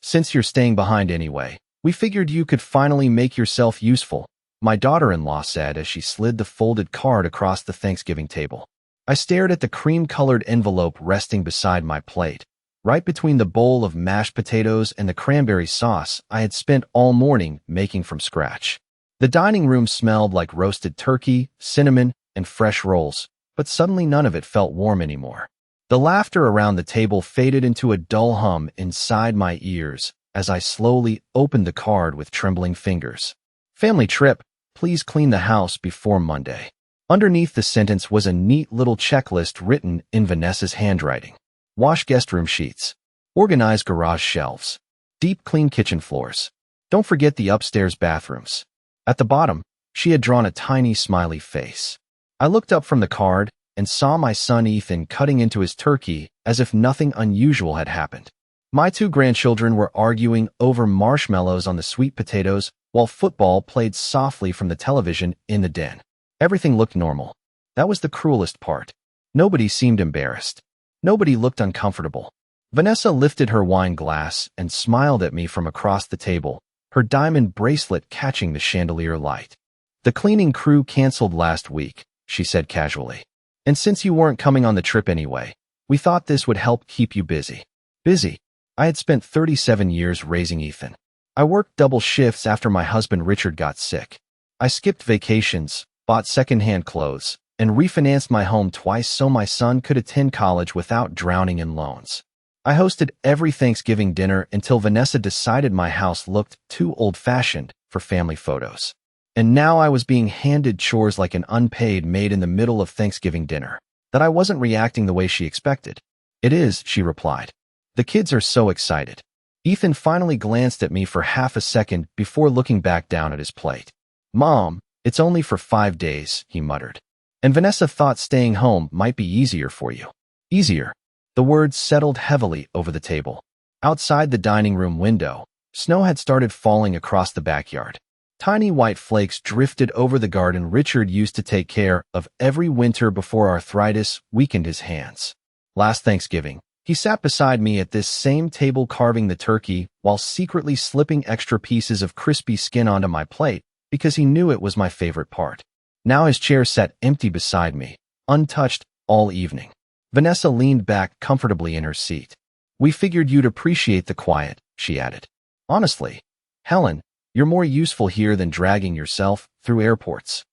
Since you're staying behind anyway, we figured you could finally make yourself useful, my daughter-in-law said as she slid the folded card across the Thanksgiving table. I stared at the cream-colored envelope resting beside my plate, right between the bowl of mashed potatoes and the cranberry sauce I had spent all morning making from scratch. The dining room smelled like roasted turkey, cinnamon, and fresh rolls, but suddenly none of it felt warm anymore. The laughter around the table faded into a dull hum inside my ears as I slowly opened the card with trembling fingers. Family trip, please clean the house before Monday. Underneath the sentence was a neat little checklist written in Vanessa's handwriting. Wash guest room sheets. Organize garage shelves. Deep clean kitchen floors. Don't forget the upstairs bathrooms. At the bottom, she had drawn a tiny smiley face. I looked up from the card and saw my son Ethan cutting into his turkey as if nothing unusual had happened. My two grandchildren were arguing over marshmallows on the sweet potatoes while football played softly from the television in the den. Everything looked normal. That was the cruelest part. Nobody seemed embarrassed. Nobody looked uncomfortable. Vanessa lifted her wine glass and smiled at me from across the table, her diamond bracelet catching the chandelier light. The cleaning crew canceled last week, she said casually. And since you weren't coming on the trip anyway, we thought this would help keep you busy. Busy? I had spent 37 years raising Ethan. I worked double shifts after my husband Richard got sick. I skipped vacations, bought secondhand clothes, and refinanced my home twice so my son could attend college without drowning in loans. I hosted every Thanksgiving dinner until Vanessa decided my house looked too old-fashioned for family photos. And now I was being handed chores like an unpaid maid in the middle of Thanksgiving dinner. That I wasn't reacting the way she expected. It is, she replied. The kids are so excited. Ethan finally glanced at me for half a second before looking back down at his plate. Mom, it's only for 5 days, he muttered. And Vanessa thought staying home might be easier for you. Easier. The words settled heavily over the table. Outside the dining room window, snow had started falling across the backyard. Tiny white flakes drifted over the garden Richard used to take care of every winter before arthritis weakened his hands. Last Thanksgiving, he sat beside me at this same table carving the turkey while secretly slipping extra pieces of crispy skin onto my plate because he knew it was my favorite part. Now his chair sat empty beside me, untouched all evening. Vanessa leaned back comfortably in her seat. We figured you'd appreciate the quiet, she added. Honestly, Helen, you're more useful here than dragging yourself through airports.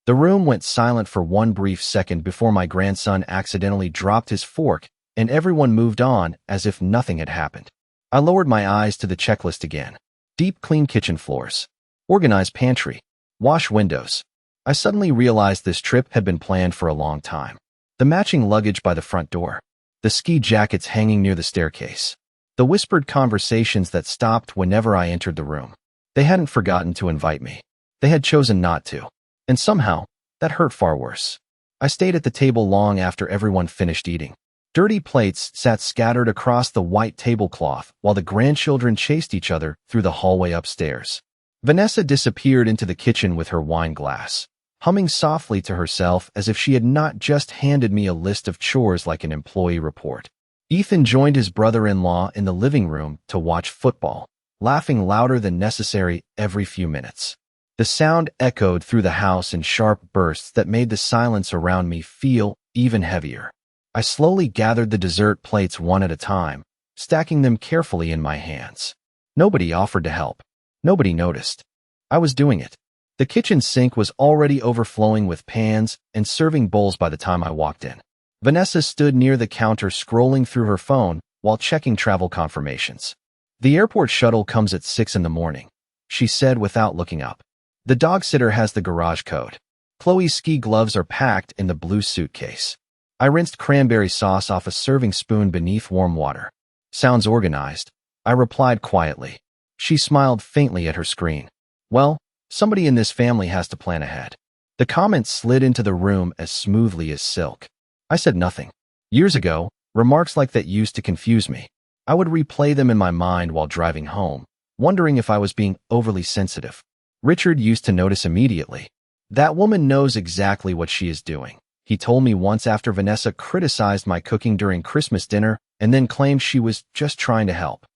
The room went silent for one brief second before my grandson accidentally dropped his fork and everyone moved on as if nothing had happened. I lowered my eyes to the checklist again. Deep clean kitchen floors. Organize pantry. Wash windows. I suddenly realized this trip had been planned for a long time. The matching luggage by the front door. The ski jackets hanging near the staircase. The whispered conversations that stopped whenever I entered the room. They hadn't forgotten to invite me. They had chosen not to. And somehow, that hurt far worse. I stayed at the table long after everyone finished eating. Dirty plates sat scattered across the white tablecloth while the grandchildren chased each other through the hallway upstairs. Vanessa disappeared into the kitchen with her wine glass, humming softly to herself as if she had not just handed me a list of chores like an employee report. Ethan joined his brother-in-law in the living room to watch football, laughing louder than necessary every few minutes. The sound echoed through the house in sharp bursts that made the silence around me feel even heavier. I slowly gathered the dessert plates one at a time, stacking them carefully in my hands. Nobody offered to help. Nobody noticed. I was doing it. The kitchen sink was already overflowing with pans and serving bowls by the time I walked in. Vanessa stood near the counter scrolling through her phone while checking travel confirmations. The airport shuttle comes at 6 in the morning, she said without looking up. The dog sitter has the garage code. Chloe's ski gloves are packed in the blue suitcase. I rinsed cranberry sauce off a serving spoon beneath warm water. Sounds organized, I replied quietly. She smiled faintly at her screen. Well, somebody in this family has to plan ahead. The comment slid into the room as smoothly as silk. I said nothing. Years ago, remarks like that used to confuse me. I would replay them in my mind while driving home, wondering if I was being overly sensitive. Richard used to notice immediately. That woman knows exactly what she is doing, he told me once after Vanessa criticized my cooking during Christmas dinner and then claimed she was just trying to help.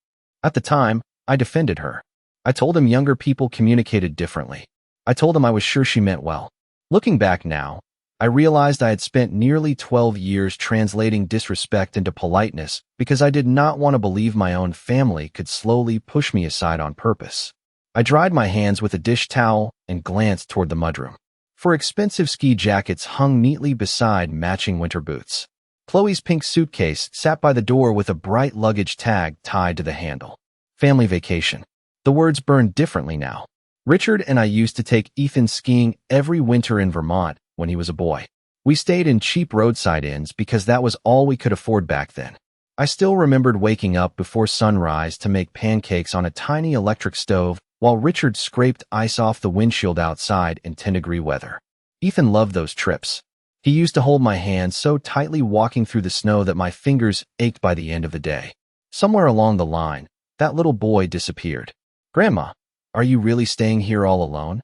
At the time, I defended her. I told him younger people communicated differently. I told him I was sure she meant well. Looking back now, I realized I had spent nearly 12 years translating disrespect into politeness because I did not want to believe my own family could slowly push me aside on purpose. I dried my hands with a dish towel and glanced toward the mudroom. For expensive ski jackets hung neatly beside matching winter boots. Chloe's pink suitcase sat by the door with a bright luggage tag tied to the handle. Family vacation. The words burned differently now. Richard and I used to take Ethan skiing every winter in Vermont when he was a boy. We stayed in cheap roadside inns because that was all we could afford back then. I still remembered waking up before sunrise to make pancakes on a tiny electric stove while Richard scraped ice off the windshield outside in 10-degree weather. Ethan loved those trips. He used to hold my hand so tightly walking through the snow that my fingers ached by the end of the day. Somewhere along the line, that little boy disappeared. "Grandma, are you really staying here all alone?"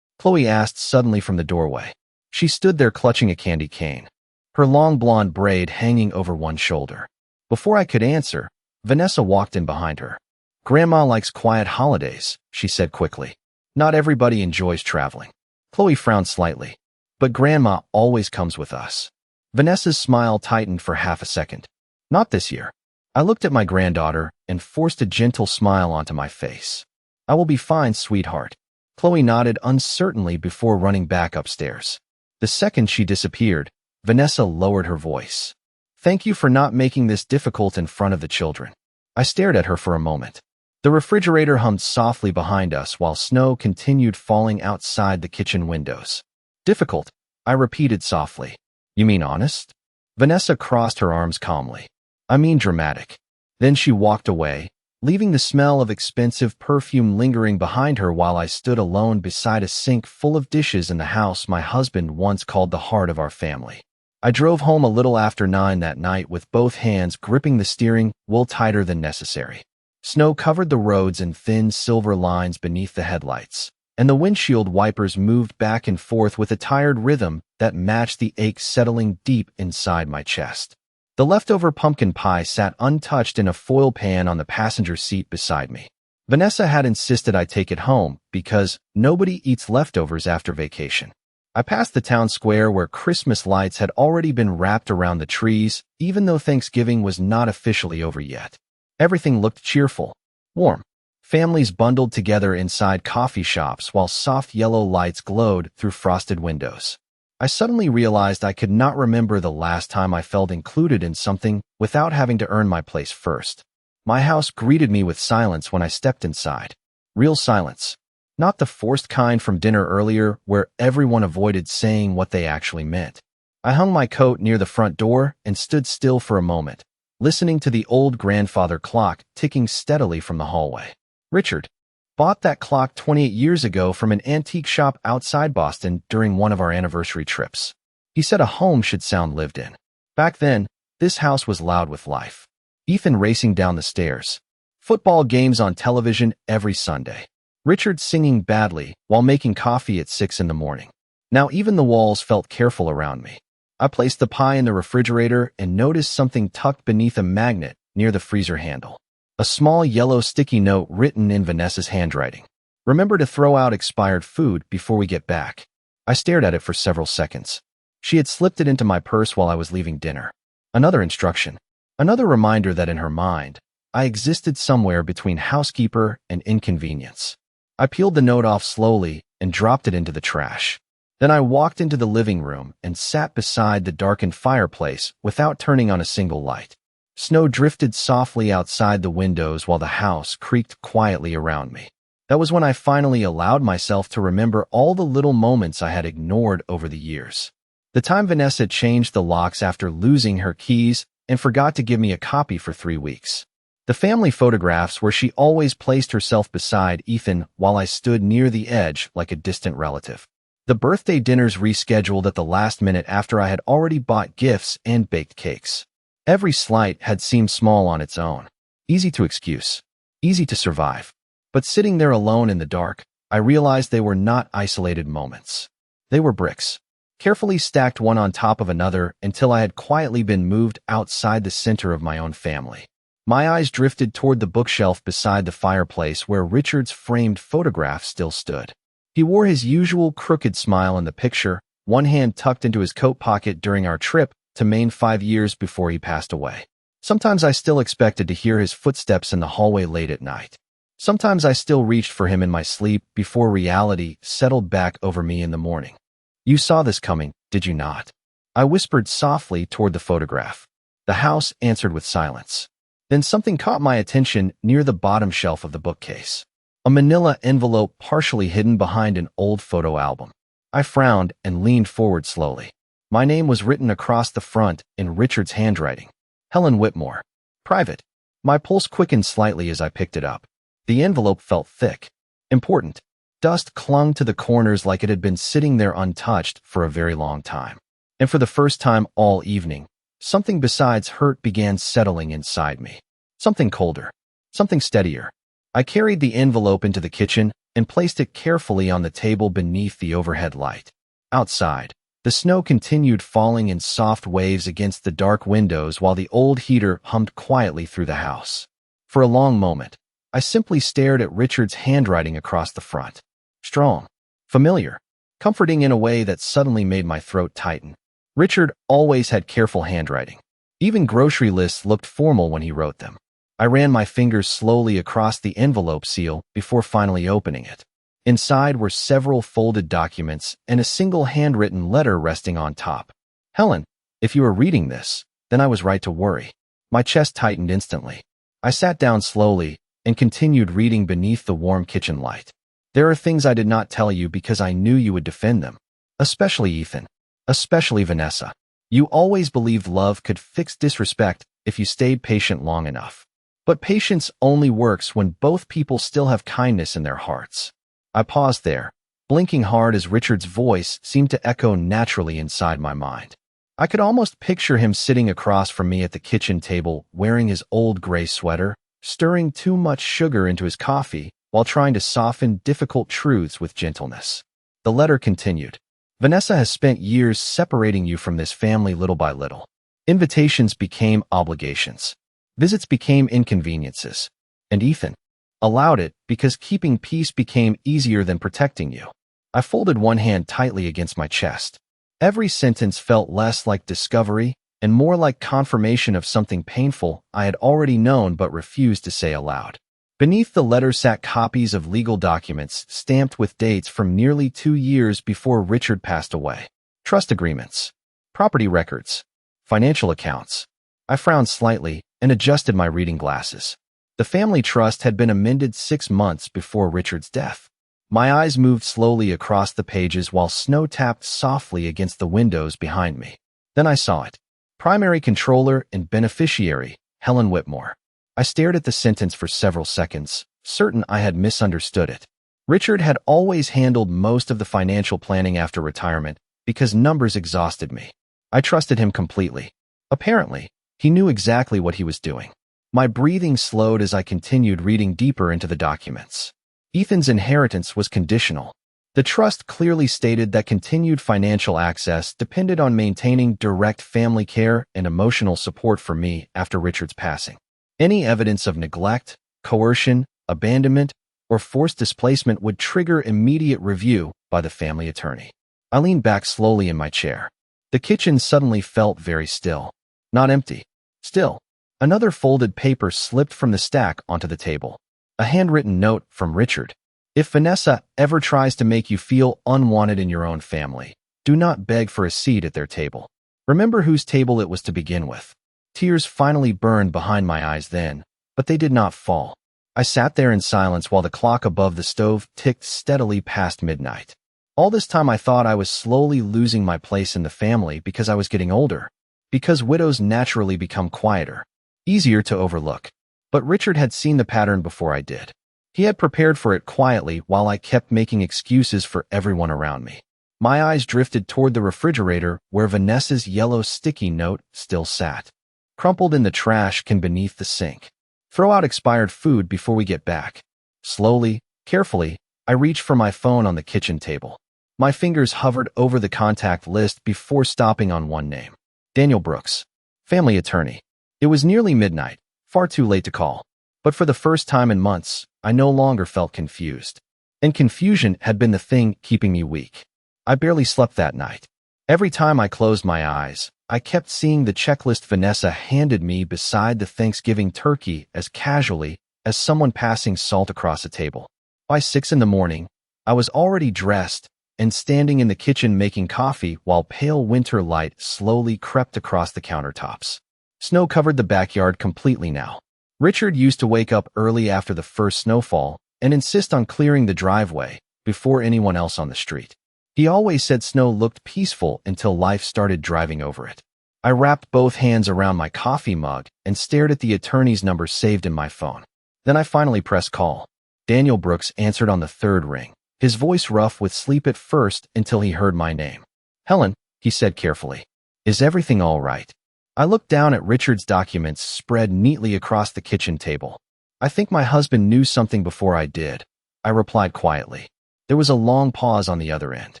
Chloe asked suddenly from the doorway. She stood there clutching a candy cane, her long blonde braid hanging over one shoulder. Before I could answer, Vanessa walked in behind her. "Grandma likes quiet holidays," she said quickly. "Not everybody enjoys traveling." Chloe frowned slightly. "But Grandma always comes with us." Vanessa's smile tightened for half a second. "Not this year." I looked at my granddaughter and forced a gentle smile onto my face. "I will be fine, sweetheart." Chloe nodded uncertainly before running back upstairs. The second she disappeared, Vanessa lowered her voice. "Thank you for not making this difficult in front of the children." I stared at her for a moment. The refrigerator hummed softly behind us while snow continued falling outside the kitchen windows. "Difficult," I repeated softly. "You mean honest?" Vanessa crossed her arms calmly. "I mean dramatic." Then she walked away, leaving the smell of expensive perfume lingering behind her while I stood alone beside a sink full of dishes in the house my husband once called the heart of our family. I drove home a little after 9 that night with both hands gripping the steering wheel tighter than necessary. Snow covered the roads in thin silver lines beneath the headlights, and the windshield wipers moved back and forth with a tired rhythm that matched the ache settling deep inside my chest. The leftover pumpkin pie sat untouched in a foil pan on the passenger seat beside me. Vanessa had insisted I take it home because nobody eats leftovers after vacation. I passed the town square where Christmas lights had already been wrapped around the trees, even though Thanksgiving was not officially over yet. Everything looked cheerful, warm. Families bundled together inside coffee shops while soft yellow lights glowed through frosted windows. I suddenly realized I could not remember the last time I felt included in something without having to earn my place first. My house greeted me with silence when I stepped inside. Real silence. Not the forced kind from dinner earlier where everyone avoided saying what they actually meant. I hung my coat near the front door and stood still for a moment, listening to the old grandfather clock ticking steadily from the hallway. Richard bought that clock 28 years ago from an antique shop outside Boston during one of our anniversary trips. He said a home should sound lived in. Back then, this house was loud with life. Ethan racing down the stairs. Football games on television every Sunday. Richard singing badly while making coffee at 6 in the morning. Now even the walls felt careful around me. I placed the pie in the refrigerator and noticed something tucked beneath a magnet near the freezer handle. A small yellow sticky note written in Vanessa's handwriting. "Remember to throw out expired food before we get back." I stared at it for several seconds. She had slipped it into my purse while I was leaving dinner. Another instruction. Another reminder that in her mind, I existed somewhere between housekeeper and inconvenience. I peeled the note off slowly and dropped it into the trash. Then I walked into the living room and sat beside the darkened fireplace without turning on a single light. Snow drifted softly outside the windows while the house creaked quietly around me. That was when I finally allowed myself to remember all the little moments I had ignored over the years. The time Vanessa changed the locks after losing her keys and forgot to give me a copy for 3 weeks. The family photographs where she always placed herself beside Ethan while I stood near the edge like a distant relative. The birthday dinners rescheduled at the last minute after I had already bought gifts and baked cakes. Every slight had seemed small on its own, easy to excuse, easy to survive. But sitting there alone in the dark, I realized they were not isolated moments. They were bricks, carefully stacked one on top of another until I had quietly been moved outside the center of my own family. My eyes drifted toward the bookshelf beside the fireplace where Richard's framed photograph still stood. He wore his usual crooked smile in the picture, one hand tucked into his coat pocket during our trip to Maine 5 years before he passed away. Sometimes I still expected to hear his footsteps in the hallway late at night. Sometimes I still reached for him in my sleep before reality settled back over me in the morning. You saw this coming, did you not? I whispered softly toward the photograph. The house answered with silence. Then something caught my attention near the bottom shelf of the bookcase. A manila envelope partially hidden behind an old photo album. I frowned and leaned forward slowly. My name was written across the front in Richard's handwriting. Helen Whitmore. Private. My pulse quickened slightly as I picked it up. The envelope felt thick. Important. Dust clung to the corners like it had been sitting there untouched for a very long time. And for the first time all evening, something besides hurt began settling inside me. Something colder. Something steadier. I carried the envelope into the kitchen and placed it carefully on the table beneath the overhead light. Outside, the snow continued falling in soft waves against the dark windows while the old heater hummed quietly through the house. For a long moment, I simply stared at Richard's handwriting across the front. Strong, familiar, comforting in a way that suddenly made my throat tighten. Richard always had careful handwriting. Even grocery lists looked formal when he wrote them. I ran my fingers slowly across the envelope seal before finally opening it. Inside were several folded documents and a single handwritten letter resting on top. Helen, if you are reading this, then I was right to worry. My chest tightened instantly. I sat down slowly and continued reading beneath the warm kitchen light. There are things I did not tell you because I knew you would defend them. Especially Ethan. Especially Vanessa. You always believed love could fix disrespect if you stayed patient long enough. But patience only works when both people still have kindness in their hearts. I paused there, blinking hard as Richard's voice seemed to echo naturally inside my mind. I could almost picture him sitting across from me at the kitchen table wearing his old gray sweater, stirring too much sugar into his coffee while trying to soften difficult truths with gentleness. The letter continued. Vanessa has spent years separating you from this family little by little. Invitations became obligations. Visits became inconveniences. And Ethan allowed it because keeping peace became easier than protecting you. I folded one hand tightly against my chest. Every sentence felt less like discovery and more like confirmation of something painful I had already known but refused to say aloud. Beneath the letter sat copies of legal documents stamped with dates from nearly 2 years before Richard passed away. Trust agreements, property records, financial accounts. I frowned slightly and adjusted my reading glasses. The family trust had been amended 6 months before Richard's death. My eyes moved slowly across the pages while snow tapped softly against the windows behind me. Then I saw it. Primary controller and beneficiary, Helen Whitmore. I stared at the sentence for several seconds, certain I had misunderstood it. Richard had always handled most of the financial planning after retirement because numbers exhausted me. I trusted him completely. Apparently, he knew exactly what he was doing. My breathing slowed as I continued reading deeper into the documents. Ethan's inheritance was conditional. The trust clearly stated that continued financial access depended on maintaining direct family care and emotional support for me after Richard's passing. Any evidence of neglect, coercion, abandonment, or forced displacement would trigger immediate review by the family attorney. I leaned back slowly in my chair. The kitchen suddenly felt very still. Not empty. Still. Another folded paper slipped from the stack onto the table. A handwritten note from Richard. If Vanessa ever tries to make you feel unwanted in your own family, do not beg for a seat at their table. Remember whose table it was to begin with. Tears finally burned behind my eyes then, but they did not fall. I sat there in silence while the clock above the stove ticked steadily past midnight. All this time I thought I was slowly losing my place in the family because I was getting older. Because widows naturally become quieter, easier to overlook. But Richard had seen the pattern before I did. He had prepared for it quietly while I kept making excuses for everyone around me. My eyes drifted toward the refrigerator where Vanessa's yellow sticky note still sat. Crumpled in the trash can beneath the sink. Throw out expired food before we get back. Slowly, carefully, I reached for my phone on the kitchen table. My fingers hovered over the contact list before stopping on one name. Daniel Brooks. Family attorney. It was nearly midnight, Far too late to call. But for the first time in months, I no longer felt confused. And confusion had been the thing keeping me weak. I barely slept that night. Every time I closed my eyes, I kept seeing the checklist Vanessa handed me beside the Thanksgiving turkey as casually as someone passing salt across a table. By 6 in the morning, I was already dressed and standing in the kitchen making coffee while pale winter light slowly crept across the countertops. Snow covered the backyard completely now. Richard used to wake up early after the first snowfall and insist on clearing the driveway before anyone else on the street. He always said snow looked peaceful until life started driving over it. I wrapped both hands around my coffee mug and stared at the attorney's number saved in my phone. Then I finally pressed call. Daniel Brooks answered on the third ring, his voice rough with sleep at first until he heard my name. "Helen," he said carefully, "is everything all right?" I looked down at Richard's documents spread neatly across the kitchen table. "I think my husband knew something before I did," I replied quietly. There was a long pause on the other end.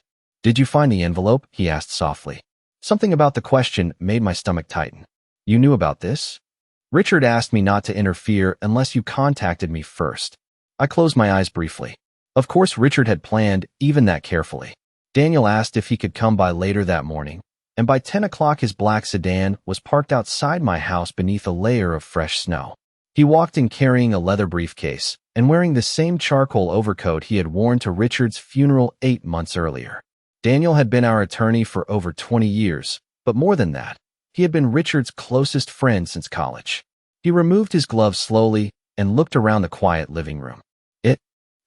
"Did you find the envelope?" he asked softly. Something about the question made my stomach tighten. "You knew about this?" "Richard asked me not to interfere unless you contacted me first." I closed my eyes briefly. Of course Richard had planned even that carefully. Daniel asked if he could come by later that morning, and by 10 o'clock his black sedan was parked outside my house beneath a layer of fresh snow. He walked in carrying a leather briefcase and wearing the same charcoal overcoat he had worn to Richard's funeral 8 months earlier. Daniel had been our attorney for over 20 years, but more than that, he had been Richard's closest friend since college. He removed his gloves slowly and looked around the quiet living room. "It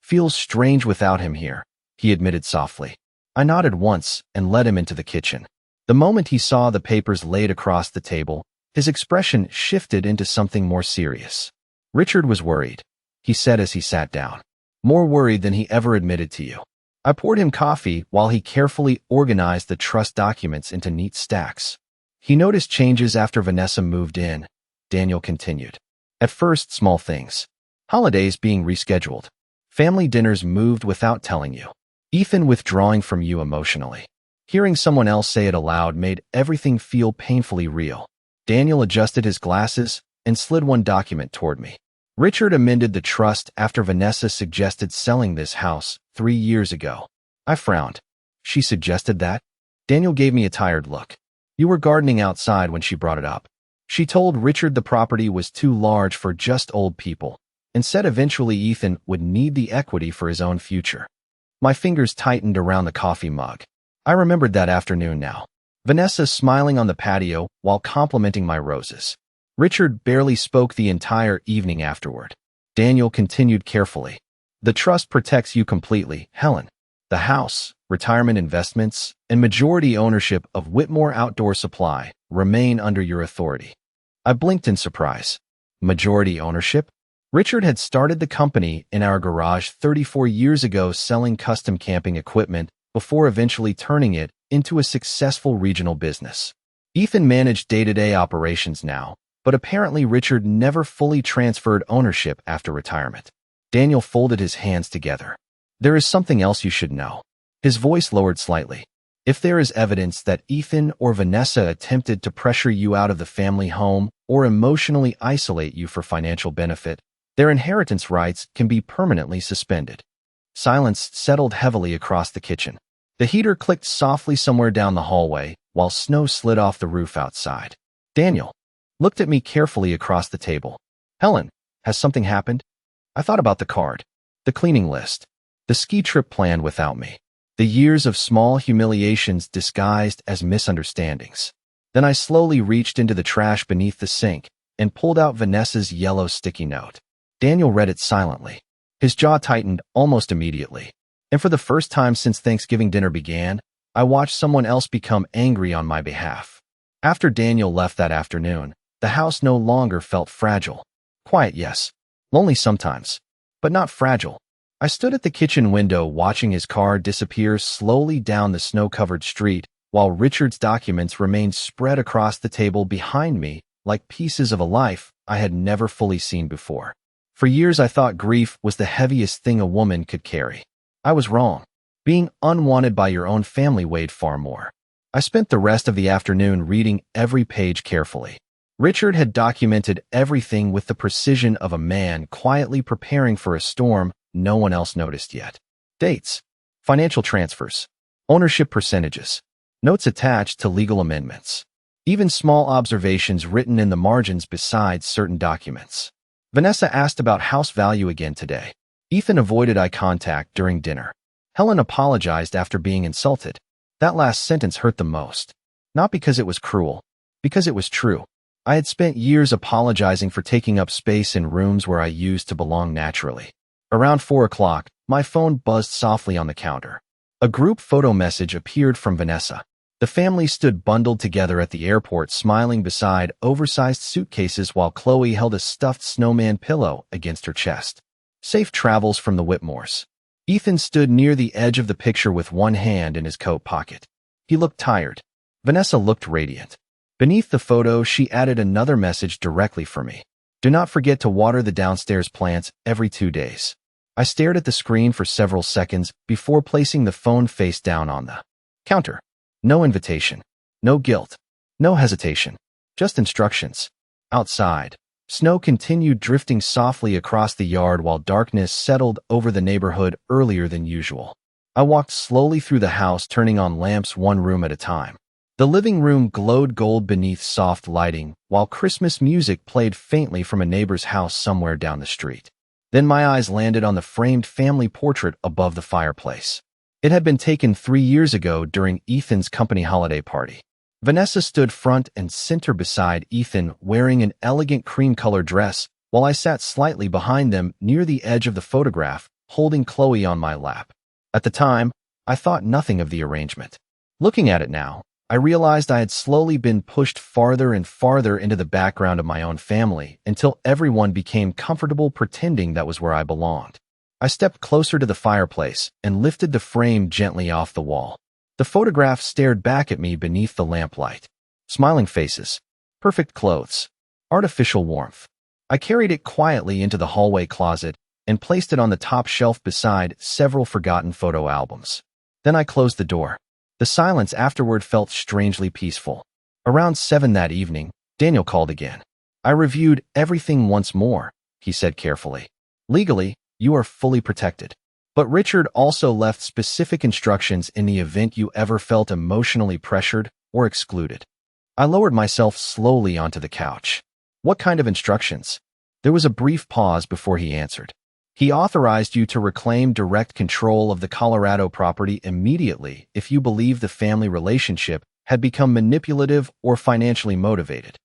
feels strange without him here," he admitted softly. I nodded once and led him into the kitchen. The moment he saw the papers laid across the table, his expression shifted into something more serious. "Richard was worried," he said as he sat down. "More worried than he ever admitted to you." I poured him coffee while he carefully organized the trust documents into neat stacks. "He noticed changes after Vanessa moved in," Daniel continued. "At first, small things. Holidays being rescheduled. Family dinners moved without telling you. Ethan withdrawing from you emotionally. Hearing someone else say it aloud made everything feel painfully real." Daniel adjusted his glasses and slid one document toward me. "Richard amended the trust after Vanessa suggested selling this house 3 years ago." I frowned. "She suggested that?" Daniel gave me a tired look. "You were gardening outside when she brought it up. She told Richard the property was too large for just old people, and said eventually Ethan would need the equity for his own future." My fingers tightened around the coffee mug. I remembered that afternoon now. Vanessa smiling on the patio while complimenting my roses. Richard barely spoke the entire evening afterward. Daniel continued carefully. "The trust protects you completely, Helen. The house, retirement investments, and majority ownership of Whitmore Outdoor Supply remain under your authority." I blinked in surprise. Majority ownership? Richard had started the company in our garage 34 years ago selling custom camping equipment before eventually turning it into a successful regional business. Ethan managed day-to-day operations now, but apparently Richard never fully transferred ownership after retirement. Daniel folded his hands together. "There is something else you should know." His voice lowered slightly. "If there is evidence that Ethan or Vanessa attempted to pressure you out of the family home or emotionally isolate you for financial benefit, their inheritance rights can be permanently suspended." Silence settled heavily across the kitchen. The heater clicked softly somewhere down the hallway while snow slid off the roof outside. Daniel looked at me carefully across the table. "Helen, has something happened?" I thought about the card, the cleaning list, the ski trip planned without me, the years of small humiliations disguised as misunderstandings. Then I slowly reached into the trash beneath the sink and pulled out Vanessa's yellow sticky note. Daniel read it silently. His jaw tightened almost immediately. And for the first time since Thanksgiving dinner began, I watched someone else become angry on my behalf. After Daniel left that afternoon, the house no longer felt fragile. Quiet, yes. Lonely sometimes. But not fragile. I stood at the kitchen window watching his car disappear slowly down the snow-covered street, while Richard's documents remained spread across the table behind me like pieces of a life I had never fully seen before. For years I thought grief was the heaviest thing a woman could carry. I was wrong. Being unwanted by your own family weighed far more. I spent the rest of the afternoon reading every page carefully. Richard had documented everything with the precision of a man quietly preparing for a storm no one else noticed yet. Dates, financial transfers, ownership percentages, notes attached to legal amendments, even small observations written in the margins beside certain documents. Vanessa asked about house value again today. Ethan avoided eye contact during dinner. Helen apologized after being insulted. That last sentence hurt the most. Not because it was cruel, because it was true. I had spent years apologizing for taking up space in rooms where I used to belong naturally. Around 4 o'clock, my phone buzzed softly on the counter. A group photo message appeared from Vanessa. The family stood bundled together at the airport, smiling beside oversized suitcases while Chloe held a stuffed snowman pillow against her chest. Safe travels from the Whitmores. Ethan stood near the edge of the picture with one hand in his coat pocket. He looked tired. Vanessa looked radiant. Beneath the photo, she added another message directly for me. Do not forget to water the downstairs plants every 2 days. I stared at the screen for several seconds before placing the phone face down on the counter. No invitation. No guilt. No hesitation. Just instructions. Outside, snow continued drifting softly across the yard while darkness settled over the neighborhood earlier than usual. I walked slowly through the house, turning on lamps one room at a time. The living room glowed gold beneath soft lighting, while Christmas music played faintly from a neighbor's house somewhere down the street. Then my eyes landed on the framed family portrait above the fireplace. It had been taken 3 years ago during Ethan's company holiday party. Vanessa stood front and center beside Ethan, wearing an elegant cream-colored dress, while I sat slightly behind them near the edge of the photograph, holding Chloe on my lap. At the time, I thought nothing of the arrangement. Looking at it now, I realized I had slowly been pushed farther and farther into the background of my own family until everyone became comfortable pretending that was where I belonged. I stepped closer to the fireplace and lifted the frame gently off the wall. The photograph stared back at me beneath the lamplight. Smiling faces, perfect clothes, artificial warmth. I carried it quietly into the hallway closet and placed it on the top shelf beside several forgotten photo albums. Then I closed the door. The silence afterward felt strangely peaceful. Around 7 that evening, Daniel called again. I reviewed everything once more, he said carefully. Legally, you are fully protected. But Richard also left specific instructions in the event you ever felt emotionally pressured or excluded. I lowered myself slowly onto the couch. What kind of instructions? There was a brief pause before he answered. He authorized you to reclaim direct control of the Colorado property immediately if you believe the family relationship had become manipulative or financially motivated.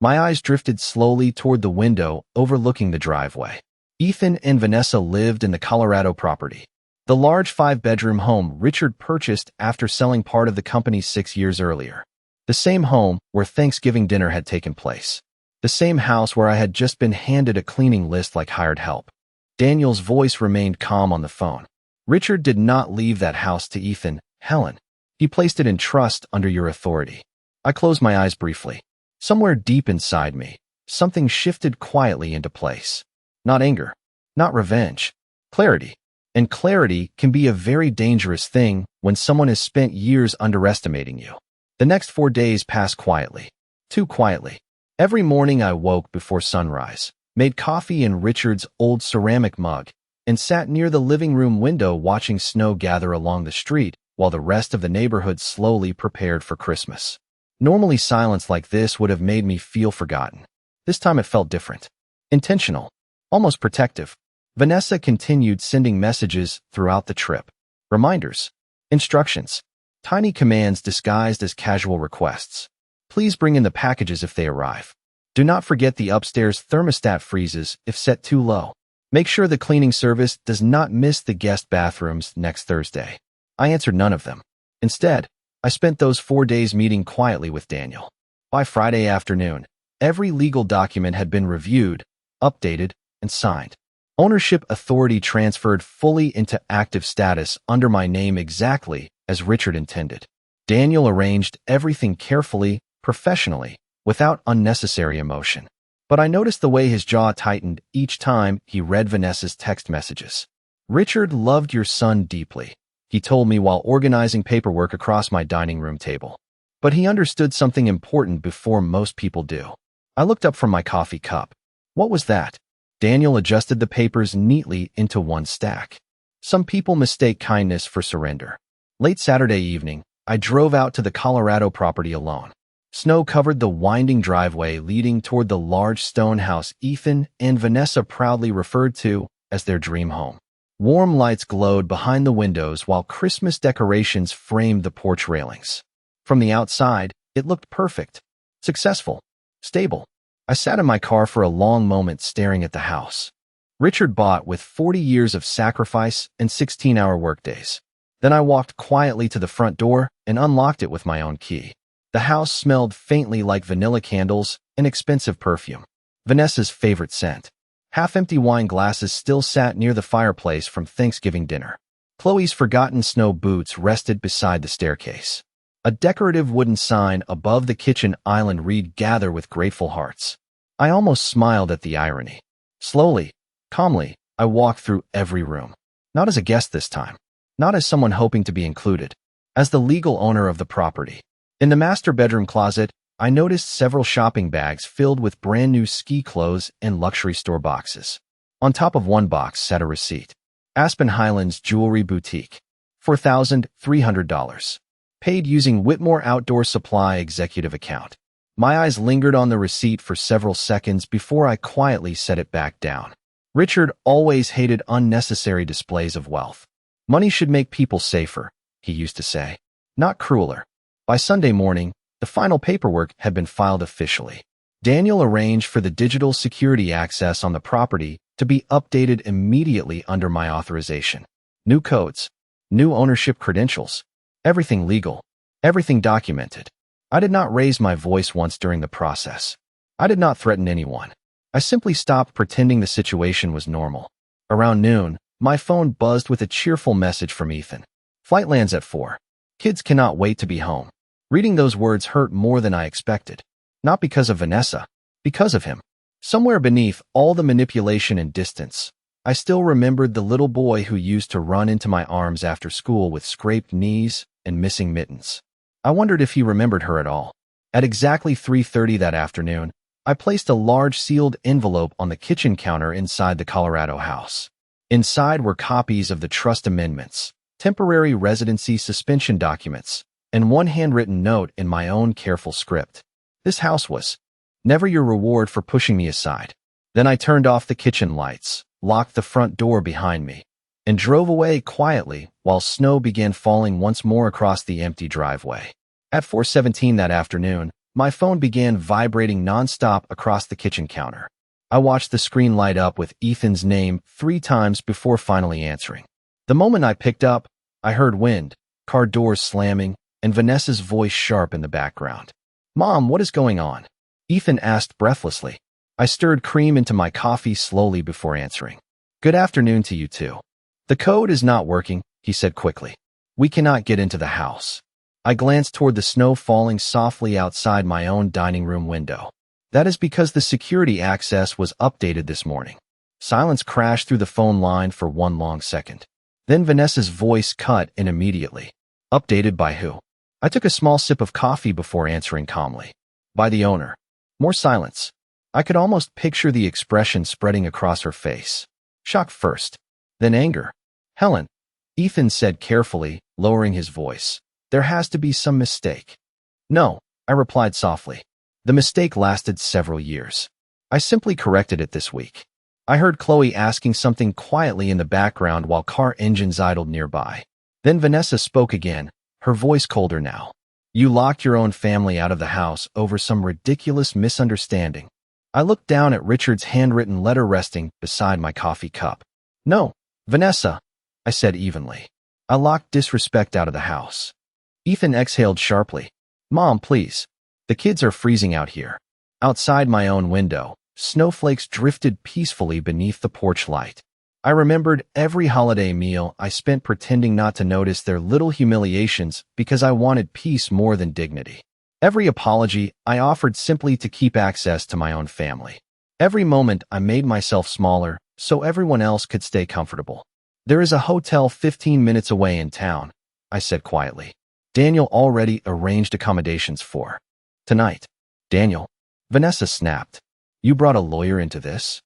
My eyes drifted slowly toward the window overlooking the driveway. Ethan and Vanessa lived in the Colorado property, the large 5-bedroom home Richard purchased after selling part of the company 6 years earlier. The same home where Thanksgiving dinner had taken place. The same house where I had just been handed a cleaning list like hired help. Daniel's voice remained calm on the phone. Richard did not leave that house to Ethan, Helen. He placed it in trust under your authority. I closed my eyes briefly. Somewhere deep inside me, something shifted quietly into place. Not anger, not revenge, clarity. And clarity can be a very dangerous thing when someone has spent years underestimating you. The next 4 days passed quietly. Too quietly. Every morning I woke before sunrise, made coffee in Richard's old ceramic mug, and sat near the living room window watching snow gather along the street while the rest of the neighborhood slowly prepared for Christmas. Normally silence like this would have made me feel forgotten. This time it felt different. Intentional. Almost protective. Vanessa continued sending messages throughout the trip. Reminders. Instructions. Tiny commands disguised as casual requests. Please bring in the packages if they arrive. Do not forget the upstairs thermostat freezes if set too low. Make sure the cleaning service does not miss the guest bathrooms next Thursday. I answered none of them. Instead, I spent those 4 days meeting quietly with Daniel. By Friday afternoon, every legal document had been reviewed, updated, and signed. Ownership authority transferred fully into active status under my name exactly as Richard intended. Daniel arranged everything carefully, professionally, without unnecessary emotion. But I noticed the way his jaw tightened each time he read Vanessa's text messages. Richard loved your son deeply, he told me while organizing paperwork across my dining room table. But he understood something important before most people do. I looked up from my coffee cup. What was that? Daniel adjusted the papers neatly into one stack. Some people mistake kindness for surrender. Late Saturday evening, I drove out to the Colorado property alone. Snow covered the winding driveway leading toward the large stone house Ethan and Vanessa proudly referred to as their dream home. Warm lights glowed behind the windows while Christmas decorations framed the porch railings. From the outside, it looked perfect, successful, stable. I sat in my car for a long moment staring at the house. Richard bought with 40 years of sacrifice and 16-hour workdays. Then I walked quietly to the front door and unlocked it with my own key. The house smelled faintly like vanilla candles and expensive perfume, Vanessa's favorite scent. Half-empty wine glasses still sat near the fireplace from Thanksgiving dinner. Chloe's forgotten snow boots rested beside the staircase. A decorative wooden sign above the kitchen island read "Gather with Grateful Hearts." I almost smiled at the irony. Slowly, calmly, I walked through every room. Not as a guest this time. Not as someone hoping to be included. As the legal owner of the property. In the master bedroom closet, I noticed several shopping bags filled with brand new ski clothes and luxury store boxes. On top of one box sat a receipt. Aspen Highlands Jewelry Boutique. $4,300. Paid using Whitmore Outdoor Supply executive account. My eyes lingered on the receipt for several seconds before I quietly set it back down. Richard always hated unnecessary displays of wealth. Money should make people safer, he used to say, not crueler. By Sunday morning, the final paperwork had been filed officially. Daniel arranged for the digital security access on the property to be updated immediately under my authorization. New codes, new ownership credentials, everything legal, everything documented. I did not raise my voice once during the process. I did not threaten anyone. I simply stopped pretending the situation was normal. Around noon, my phone buzzed with a cheerful message from Ethan. Flight lands at 4. Kids cannot wait to be home. Reading those words hurt more than I expected. Not because of Vanessa, because of him. Somewhere beneath all the manipulation and distance, I still remembered the little boy who used to run into my arms after school with scraped knees and missing mittens. I wondered if he remembered her at all. At exactly 3:30 that afternoon, I placed a large sealed envelope on the kitchen counter inside the Colorado house. Inside were copies of the trust amendments, temporary residency suspension documents, and one handwritten note in my own careful script. This house was never your reward for pushing me aside. Then I turned off the kitchen lights, locked the front door behind me, and drove away quietly while snow began falling once more across the empty driveway. At 4:17 that afternoon, my phone began vibrating nonstop across the kitchen counter. I watched the screen light up with Ethan's name 3 times before finally answering. The moment I picked up, I heard wind, car doors slamming, and Vanessa's voice sharp in the background. "Mom, what is going on?" Ethan asked breathlessly. I stirred cream into my coffee slowly before answering. "Good afternoon to you too." "The code is not working," he said quickly. "We cannot get into the house." I glanced toward the snow falling softly outside my own dining room window. "That is because the security access was updated this morning." Silence crashed through the phone line for one long second. Then Vanessa's voice cut in immediately. "Updated by who?" I took a small sip of coffee before answering calmly. "By the owner." More silence. I could almost picture the expression spreading across her face. Shock first, then anger. "Helen," Ethan said carefully, lowering his voice. "There has to be some mistake." "No," I replied softly. "The mistake lasted several years. I simply corrected it this week." I heard Chloe asking something quietly in the background while car engines idled nearby. Then Vanessa spoke again, her voice colder now. "You locked your own family out of the house over some ridiculous misunderstanding." I looked down at Richard's handwritten letter resting beside my coffee cup. "No, Vanessa," I said evenly. "I locked disrespect out of the house." Ethan exhaled sharply. "Mom, please. The kids are freezing out here." Outside my own window, snowflakes drifted peacefully beneath the porch light. I remembered every holiday meal I spent pretending not to notice their little humiliations because I wanted peace more than dignity. Every apology I offered simply to keep access to my own family. Every moment I made myself smaller so everyone else could stay comfortable. "There is a hotel 15 minutes away in town," I said quietly. "Daniel already arranged accommodations for tonight." "Daniel?" Vanessa snapped. You brought a lawyer into this?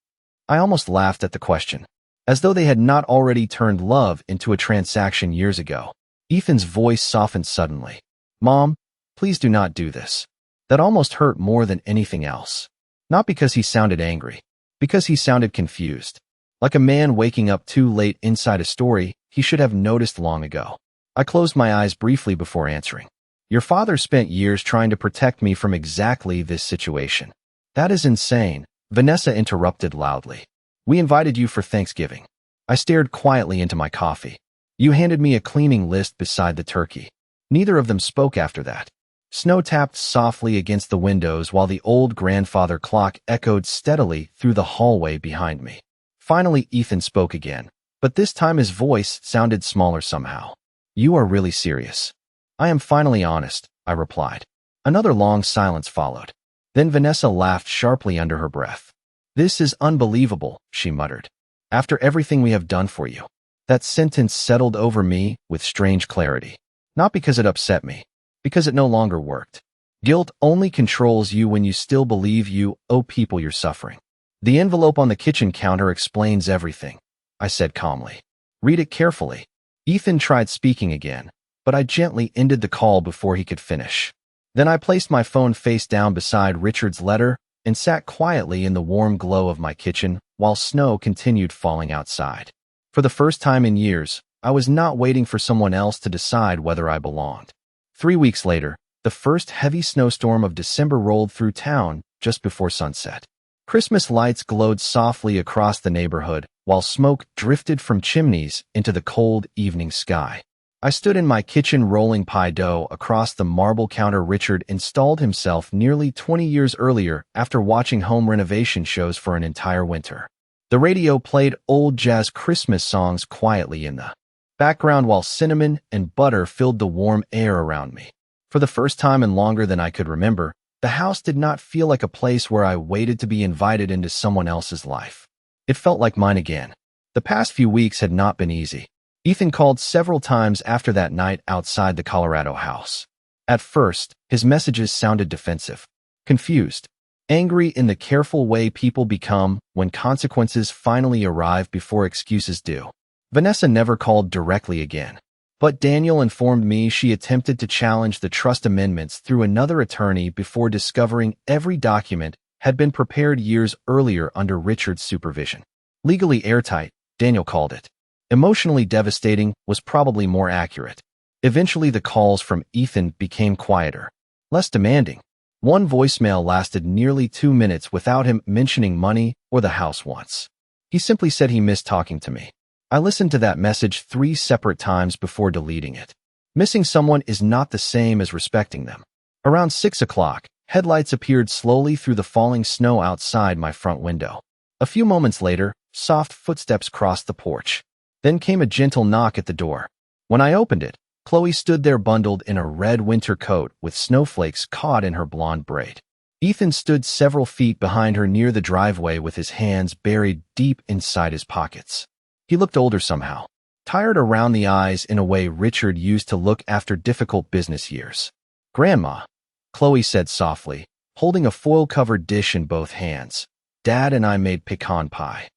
I almost laughed at the question, as though they had not already turned love into a transaction years ago. Ethan's voice softened suddenly. Mom, please do not do this. That almost hurt more than anything else. Not because he sounded angry, because he sounded confused. Like a man waking up too late inside a story he should have noticed long ago. I closed my eyes briefly before answering. Your father spent years trying to protect me from exactly this situation. That is insane, Vanessa interrupted loudly. We invited you for Thanksgiving. I stared quietly into my coffee. You handed me a cleaning list beside the turkey. Neither of them spoke after that. Snow tapped softly against the windows while the old grandfather clock echoed steadily through the hallway behind me. Finally, Ethan spoke again, but this time his voice sounded smaller somehow. You are really serious. I am finally honest, I replied. Another long silence followed. Then Vanessa laughed sharply under her breath. This is unbelievable, she muttered. After everything we have done for you. That sentence settled over me with strange clarity. Not because it upset me, because it no longer worked. Guilt only controls you when you still believe you owe people your suffering. The envelope on the kitchen counter explains everything, I said calmly. Read it carefully. Ethan tried speaking again, but I gently ended the call before he could finish. Then I placed my phone face down beside Richard's letter and sat quietly in the warm glow of my kitchen while snow continued falling outside. For the first time in years, I was not waiting for someone else to decide whether I belonged. 3 weeks later, the first heavy snowstorm of December rolled through town just before sunset. Christmas lights glowed softly across the neighborhood, while smoke drifted from chimneys into the cold evening sky. I stood in my kitchen rolling pie dough across the marble counter Richard installed himself nearly 20 years earlier after watching home renovation shows for an entire winter. The radio played old jazz Christmas songs quietly in the background while cinnamon and butter filled the warm air around me. For the first time in longer than I could remember, the house did not feel like a place where I waited to be invited into someone else's life. It felt like mine again. The past few weeks had not been easy. Ethan called several times after that night outside the Colorado house. At first, his messages sounded defensive, confused, angry in the careful way people become when consequences finally arrive before excuses do. Vanessa never called directly again, but Daniel informed me she attempted to challenge the trust amendments through another attorney before discovering every document had been prepared years earlier under Richard's supervision. Legally airtight, Daniel called it. Emotionally devastating was probably more accurate. Eventually, the calls from Ethan became quieter, less demanding. One voicemail lasted nearly 2 minutes without him mentioning money or the house once. He simply said he missed talking to me. I listened to that message 3 separate times before deleting it. Missing someone is not the same as respecting them. Around 6 o'clock, headlights appeared slowly through the falling snow outside my front window. A few moments later, soft footsteps crossed the porch. Then came a gentle knock at the door. When I opened it, Chloe stood there bundled in a red winter coat with snowflakes caught in her blonde braid. Ethan stood several feet behind her near the driveway with his hands buried deep inside his pockets. He looked older somehow, tired around the eyes in a way Richard used to look after difficult business years. Grandma, Chloe said softly, holding a foil-covered dish in both hands. Dad and I made pecan pie.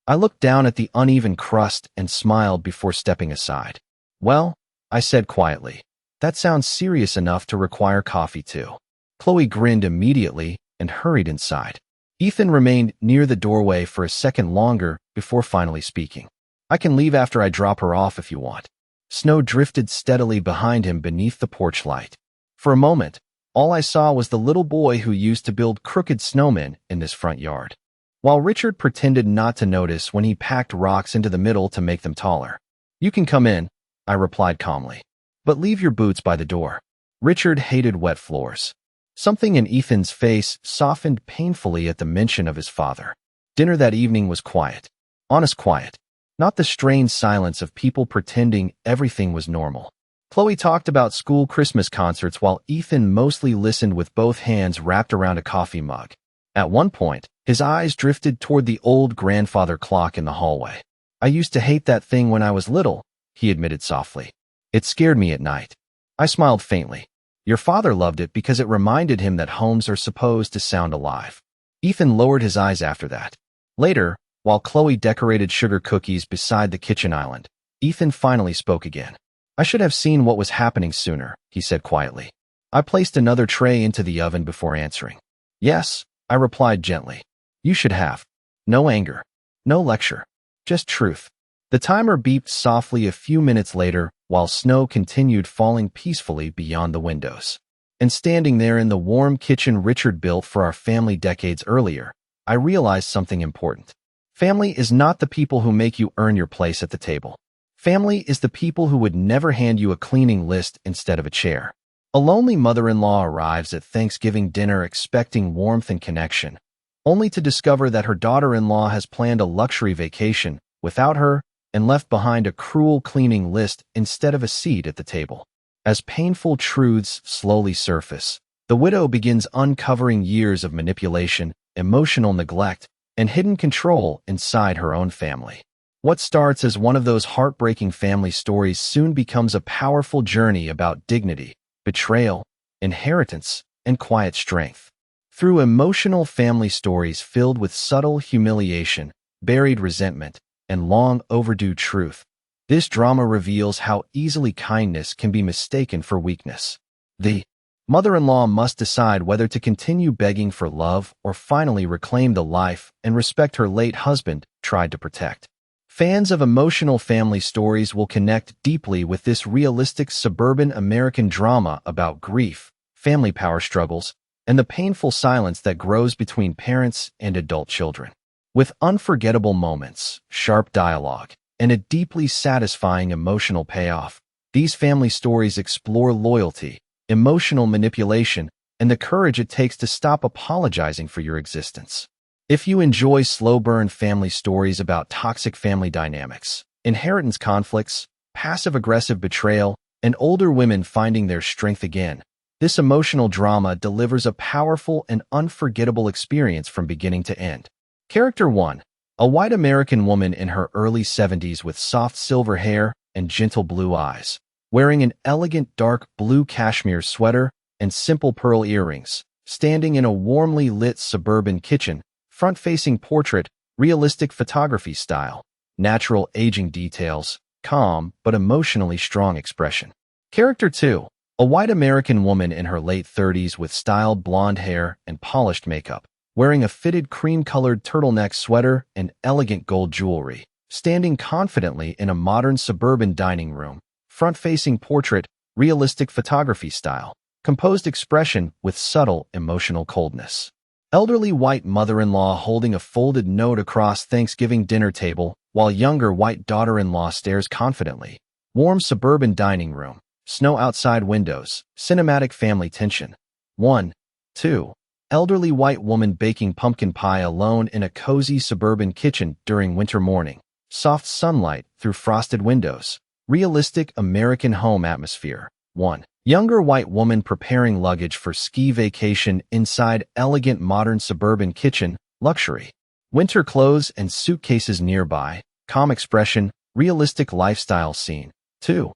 I looked down at the uneven crust and smiled before stepping aside. Well, I said quietly, that sounds serious enough to require coffee too. Chloe grinned immediately and hurried inside. Ethan remained near the doorway for a second longer before finally speaking. I can leave after I drop her off if you want. Snow drifted steadily behind him beneath the porch light. For a moment, all I saw was the little boy who used to build crooked snowmen in this front yard, while Richard pretended not to notice when he packed rocks into the middle to make them taller. You can come in, I replied calmly, but leave your boots by the door. Richard hated wet floors. Something in Ethan's face softened painfully at the mention of his father. Dinner that evening was quiet. Honest quiet. Not the strained silence of people pretending everything was normal. Chloe talked about school Christmas concerts while Ethan mostly listened with both hands wrapped around a coffee mug. At one point, his eyes drifted toward the old grandfather clock in the hallway. I used to hate that thing when I was little, he admitted softly. It scared me at night. I smiled faintly. Your father loved it because it reminded him that homes are supposed to sound alive. Ethan lowered his eyes after that. Later, while Chloe decorated sugar cookies beside the kitchen island, Ethan finally spoke again. I should have seen what was happening sooner, he said quietly. I placed another tray into the oven before answering. Yes, I replied gently. You should have. No anger. No lecture. Just truth. The timer beeped softly a few minutes later while snow continued falling peacefully beyond the windows. And standing there in the warm kitchen Richard built for our family decades earlier, I realized something important. Family is not the people who make you earn your place at the table. Family is the people who would never hand you a cleaning list instead of a chair. A lonely mother-in-law arrives at Thanksgiving dinner expecting warmth and connection, only to discover that her daughter-in-law has planned a luxury vacation without her and left behind a cruel cleaning list instead of a seat at the table. As painful truths slowly surface, the widow begins uncovering years of manipulation, emotional neglect, and hidden control inside her own family. What starts as one of those heartbreaking family stories soon becomes a powerful journey about dignity, betrayal, inheritance, and quiet strength. Through emotional family stories filled with subtle humiliation, buried resentment, and long overdue truth, this drama reveals how easily kindness can be mistaken for weakness. The mother-in-law must decide whether to continue begging for love or finally reclaim the life and respect her late husband tried to protect. Fans of emotional family stories will connect deeply with this realistic suburban American drama about grief, family power struggles, and the painful silence that grows between parents and adult children. With unforgettable moments, sharp dialogue, and a deeply satisfying emotional payoff, these family stories explore loyalty, emotional manipulation, and the courage it takes to stop apologizing for your existence. If you enjoy slow-burn family stories about toxic family dynamics, inheritance conflicts, passive-aggressive betrayal, and older women finding their strength again, this emotional drama delivers a powerful and unforgettable experience from beginning to end. Character 1. A white American woman in her early 70s with soft silver hair and gentle blue eyes, wearing an elegant dark blue cashmere sweater and simple pearl earrings, standing in a warmly lit suburban kitchen, front-facing portrait, realistic photography style, natural aging details, calm but emotionally strong expression. Character 2. A white American woman in her late 30s with styled blonde hair and polished makeup, wearing a fitted cream-colored turtleneck sweater and elegant gold jewelry, standing confidently in a modern suburban dining room, front-facing portrait, realistic photography style, composed expression with subtle emotional coldness. Elderly white mother-in-law holding a folded note across Thanksgiving dinner table, while younger white daughter-in-law stares confidently. Warm suburban dining room, snow outside windows, cinematic family tension. 1. 2. Elderly white woman baking pumpkin pie alone in a cozy suburban kitchen during winter morning. Soft sunlight through frosted windows. Realistic American home atmosphere. 1. Younger white woman preparing luggage for ski vacation inside elegant modern suburban kitchen, luxury. Winter clothes and suitcases nearby, calm expression, realistic lifestyle scene. 2.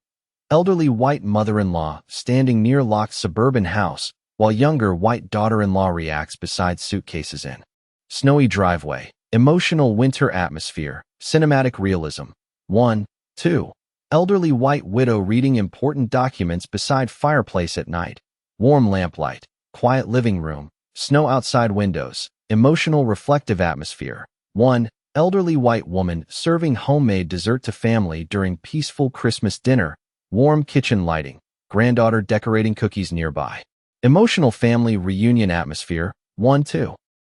Elderly white mother-in-law standing near locked suburban house, while younger white daughter-in-law reacts beside suitcases in snowy driveway, emotional winter atmosphere, cinematic realism. 1. 2. Elderly white widow reading important documents beside fireplace at night. Warm lamplight, quiet living room, snow outside windows, emotional reflective atmosphere. 1. Elderly white woman serving homemade dessert to family during peaceful Christmas dinner. Warm kitchen lighting, granddaughter decorating cookies nearby. Emotional family reunion atmosphere. 1. 2.